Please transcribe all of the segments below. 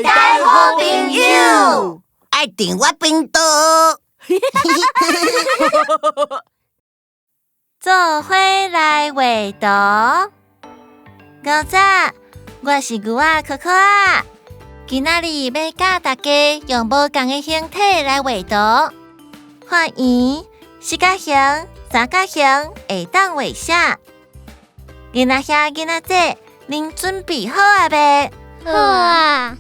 大大好朋友，爱订我频道。做伙来画图。午早，我是牛仔可可啊。今仔日要教大家用无同的形体来画图。画圆、四角形、三角形会当画啥？囡仔兄、囡仔姐，恁准备好啊未？好啊！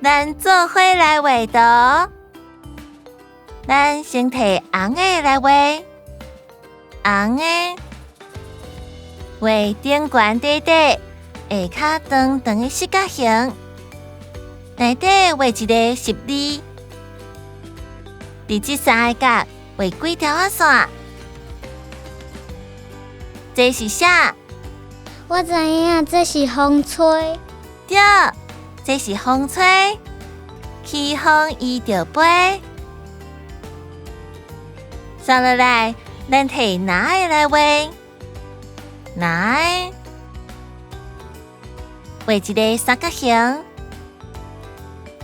咱做伙来画图。咱先摕红的来画，红的画顶悬底底，下骹长长的四角形，内底画一个十字。伫这三个角画几条仔线？这是啥？我知影这是风吹。对，这是风吹，起风伊就飞。接落来，咱摕拿的来画，拿的画一个三角形，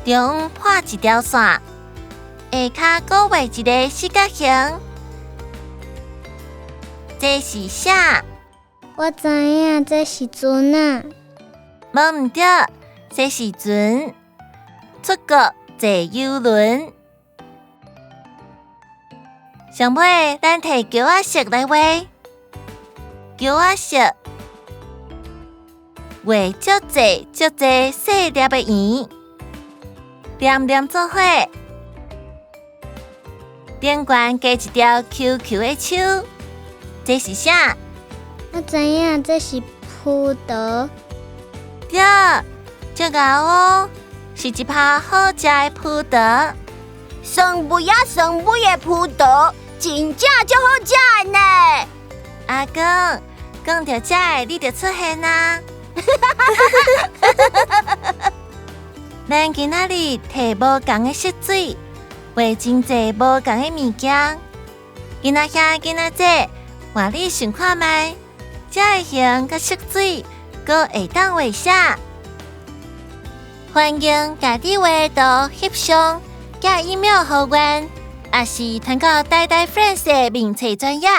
中画一条线，下骹搁画一个四角形。这是啥？我知影这是船啊。无毋对，这是船，出国坐游轮。上尾，咱摕球仔色来画，球仔色画足侪细粒的圆，黏黏做伙，顶悬加一条 QQ 的手，这是啥？我知影这是葡萄。对，足牛哦，是一拍好食的葡萄，生美的葡萄，真正足好食呢！阿公，讲到这个，你就出现啊！咱今仔日摕无同的色水，画真侪无同的物件。囡仔兄、囡仔姐，换你想看觅，这个形甲色水，阁会当画啥？欢迎家己画图翕相，寄email互阮，也是通过呆呆 Friends 的名册专业。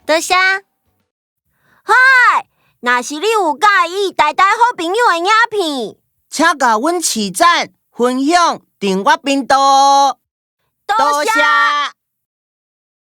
多谢。嗨，若是你有介意大大好朋友的影片，请甲阮市赞分享订阅频道。多谢。